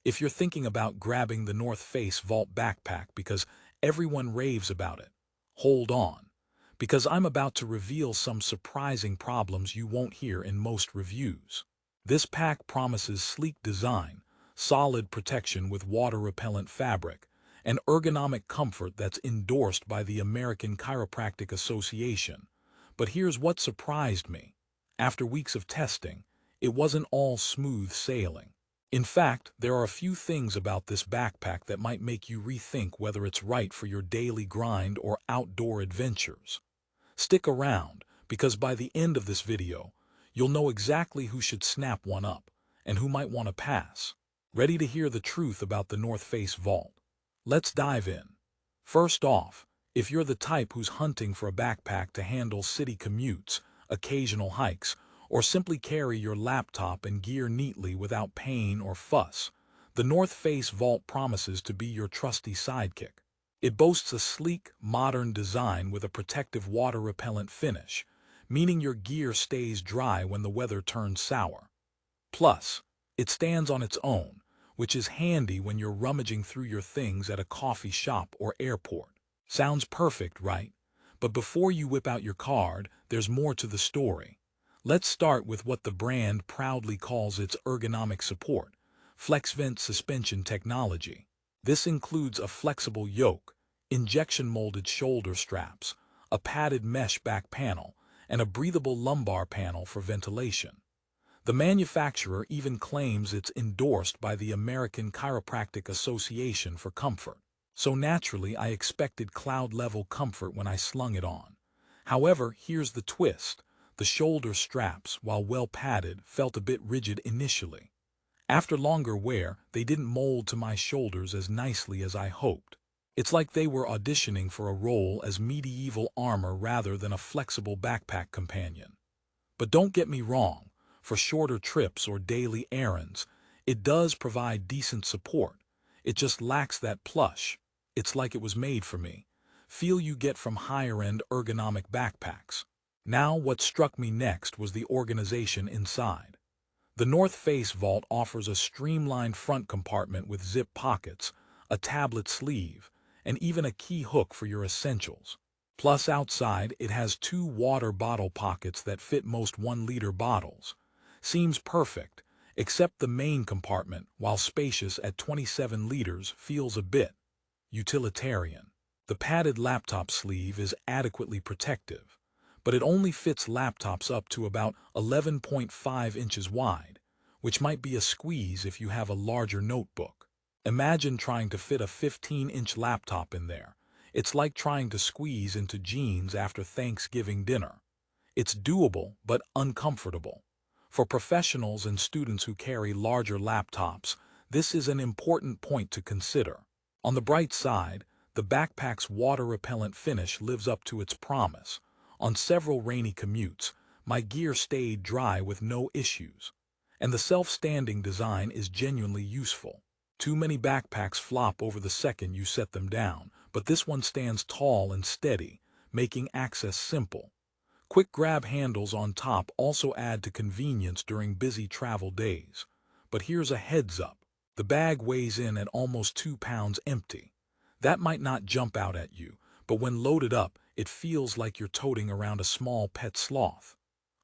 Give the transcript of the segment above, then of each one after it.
If you're thinking about grabbing the North Face Vault backpack because everyone raves about it, hold on, because I'm about to reveal some surprising problems you won't hear in most reviews. This pack promises sleek design, solid protection with water-repellent fabric, and ergonomic comfort that's endorsed by the American Chiropractic Association. But here's what surprised me. After weeks of testing, it wasn't all smooth sailing. In fact, there are a few things about this backpack that might make you rethink whether it's right for your daily grind or outdoor adventures. Stick around, because by the end of this video, you'll know exactly who should snap one up and who might want to pass. Ready to hear the truth about the North Face Vault? Let's dive in. First off, if you're the type who's hunting for a backpack to handle city commutes, occasional hikes, or simply carry your laptop and gear neatly without pain or fuss, the North Face Vault promises to be your trusty sidekick. It boasts a sleek, modern design with a protective water-repellent finish, meaning your gear stays dry when the weather turns sour. Plus, it stands on its own, which is handy when you're rummaging through your things at a coffee shop or airport. Sounds perfect, right? But before you whip out your card, there's more to the story. Let's start with what the brand proudly calls its ergonomic support, FlexVent suspension technology. This includes a flexible yoke, injection-molded shoulder straps, a padded mesh back panel, and a breathable lumbar panel for ventilation. The manufacturer even claims it's endorsed by the American Chiropractic Association for comfort. So naturally, I expected cloud-level comfort when I slung it on. However, here's the twist. The shoulder straps, while well padded, felt a bit rigid initially. After longer wear, they didn't mold to my shoulders as nicely as I hoped. It's like they were auditioning for a role as medieval armor rather than a flexible backpack companion. But don't get me wrong, for shorter trips or daily errands, it does provide decent support. It just lacks that plush, "it's like it was made for me" feel you get from higher-end ergonomic backpacks. Now, what struck me next was the organization inside. The North Face Vault offers a streamlined front compartment with zip pockets, a tablet sleeve, and even a key hook for your essentials. Plus, outside, it has two water bottle pockets that fit most 1-liter bottles. Seems perfect, except the main compartment, while spacious at 27 liters, feels a bit utilitarian. The padded laptop sleeve is adequately protective, but it only fits laptops up to about 11.5 inches wide, which might be a squeeze if you have a larger notebook. Imagine trying to fit a 15-inch laptop in there. It's like trying to squeeze into jeans after Thanksgiving dinner. It's doable, but uncomfortable. For professionals and students who carry larger laptops, this is an important point to consider. On the bright side, the backpack's water-repellent finish lives up to its promise. On several rainy commutes, my gear stayed dry with no issues. And the self-standing design is genuinely useful. Too many backpacks flop over the second you set them down, but this one stands tall and steady, making access simple. Quick grab handles on top also add to convenience during busy travel days. But here's a heads up. The bag weighs in at almost 2 pounds empty. That might not jump out at you, but when loaded up, it feels like you're toting around a small pet sloth.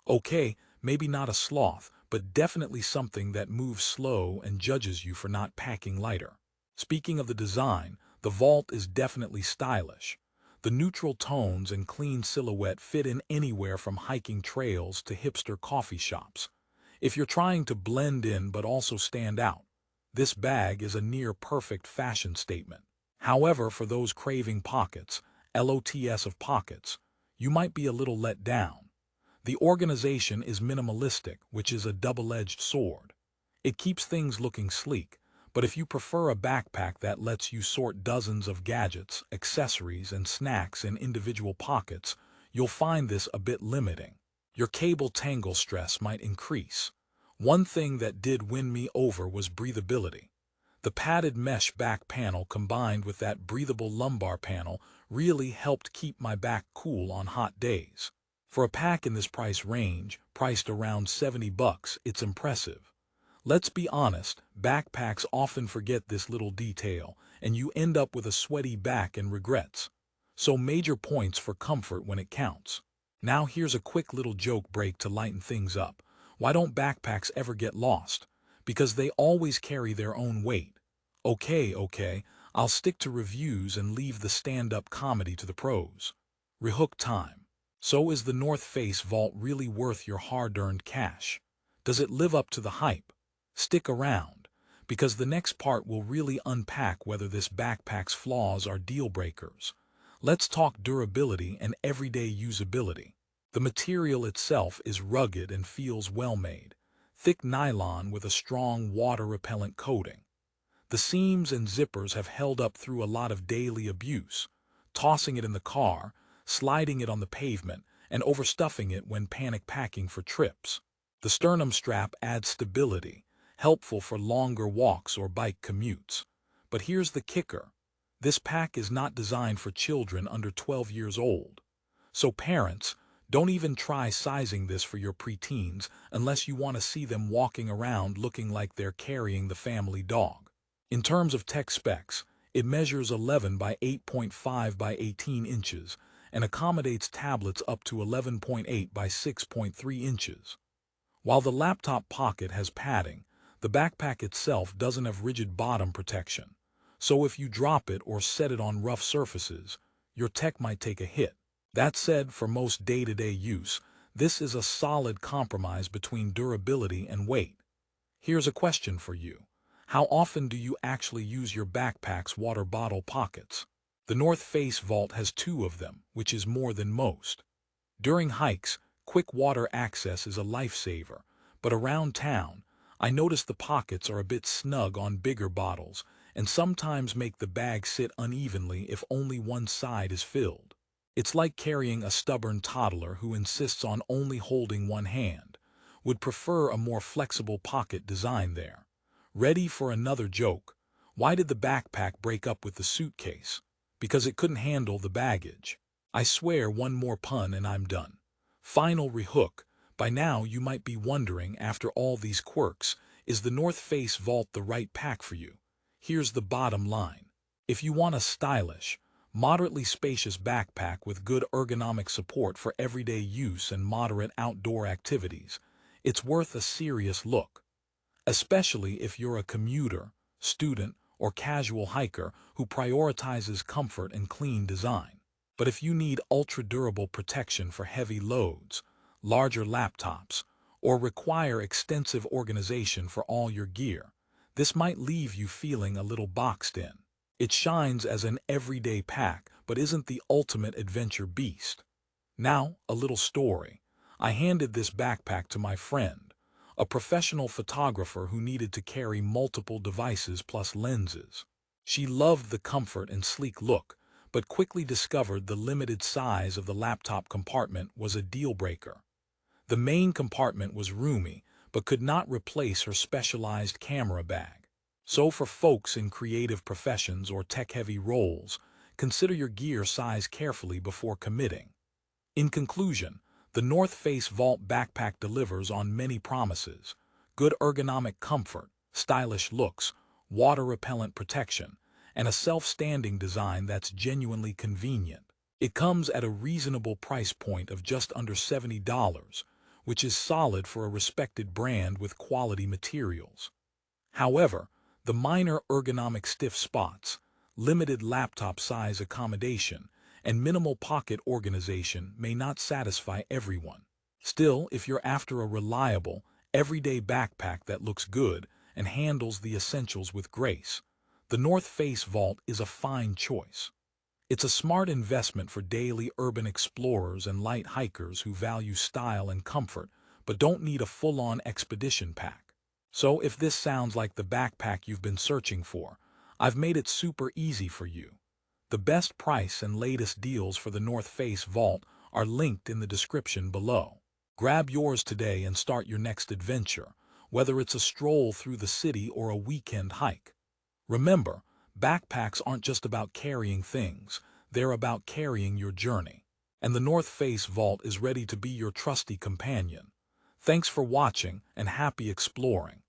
Okay, maybe not a sloth, but definitely something that moves slow and judges you for not packing lighter. Speaking of the design, the Vault is definitely stylish. The neutral tones and clean silhouette fit in anywhere from hiking trails to hipster coffee shops. If you're trying to blend in but also stand out, this bag is a near-perfect fashion statement. However, for those craving pockets, LOTS of pockets, you might be a little let down. The organization is minimalistic, which is a double-edged sword. It keeps things looking sleek, but if you prefer a backpack that lets you sort dozens of gadgets, accessories, and snacks in individual pockets, you'll find this a bit limiting. Your cable tangle stress might increase. One thing that did win me over was breathability. The padded mesh back panel combined with that breathable lumbar panel really helped keep my back cool on hot days. For a pack in this price range, priced around $70, it's impressive. Let's be honest, backpacks often forget this little detail, and you end up with a sweaty back and regrets. So major points for comfort when it counts. Now here's a quick little joke break to lighten things up. Why don't backpacks ever get lost? Because they always carry their own weight. Okay, I'll stick to reviews and leave the stand-up comedy to the pros. Rehook time. So is the North Face vault really worth your hard-earned cash? Does it live up to the hype? Stick around, because the next part will really unpack whether this backpack's flaws are deal breakers. Let's talk durability and everyday usability. The material itself is rugged and feels well made. Thick nylon with a strong water-repellent coating. The seams and zippers have held up through a lot of daily abuse, tossing it in the car, sliding it on the pavement, and overstuffing it when panic packing for trips. The sternum strap adds stability, helpful for longer walks or bike commutes. But here's the kicker. This pack is not designed for children under 12 years old. So parents, don't even try sizing this for your preteens unless you want to see them walking around looking like they're carrying the family dog. In terms of tech specs, it measures 11 by 8.5 by 18 inches and accommodates tablets up to 11.8 by 6.3 inches. While the laptop pocket has padding, the backpack itself doesn't have rigid bottom protection. So if you drop it or set it on rough surfaces, your tech might take a hit. That said, for most day-to-day use, this is a solid compromise between durability and weight. Here's a question for you. How often do you actually use your backpack's water bottle pockets? The North Face Vault has 2 of them, which is more than most. During hikes, quick water access is a lifesaver, but around town, I notice the pockets are a bit snug on bigger bottles and sometimes make the bag sit unevenly if only one side is filled. It's like carrying a stubborn toddler who insists on only holding one hand, would prefer a more flexible pocket design there. Ready for another joke? Why did the backpack break up with the suitcase? Because it couldn't handle the baggage. I swear one more pun and I'm done. Final rehook. By now you might be wondering, after all these quirks, is the North Face Vault the right pack for you? Here's the bottom line. If you want a stylish, moderately spacious backpack with good ergonomic support for everyday use and moderate outdoor activities, it's worth a serious look. Especially if you're a commuter, student, or casual hiker who prioritizes comfort and clean design. But if you need ultra-durable protection for heavy loads, larger laptops, or require extensive organization for all your gear, this might leave you feeling a little boxed in. It shines as an everyday pack, but isn't the ultimate adventure beast. Now, a little story. I handed this backpack to my friend, a professional photographer who needed to carry multiple devices plus lenses. She loved the comfort and sleek look, but quickly discovered the limited size of the laptop compartment was a deal-breaker. The main compartment was roomy, but could not replace her specialized camera bag. So for folks in creative professions or tech-heavy roles, consider your gear size carefully before committing. In conclusion, the North Face Vault backpack delivers on many promises: good ergonomic comfort, stylish looks, water-repellent protection, and a self-standing design that's genuinely convenient. It comes at a reasonable price point of just under $70, which is solid for a respected brand with quality materials. However, the minor ergonomic stiff spots, limited laptop size accommodation, and minimal pocket organization may not satisfy everyone. Still, if you're after a reliable, everyday backpack that looks good and handles the essentials with grace, the North Face Vault is a fine choice. It's a smart investment for daily urban explorers and light hikers who value style and comfort, but don't need a full-on expedition pack. So if this sounds like the backpack you've been searching for, I've made it super easy for you. The best price and latest deals for the North Face Vault are linked in the description below. Grab yours today and start your next adventure, whether it's a stroll through the city or a weekend hike. Remember, backpacks aren't just about carrying things, they're about carrying your journey. And the North Face Vault is ready to be your trusty companion. Thanks for watching and happy exploring.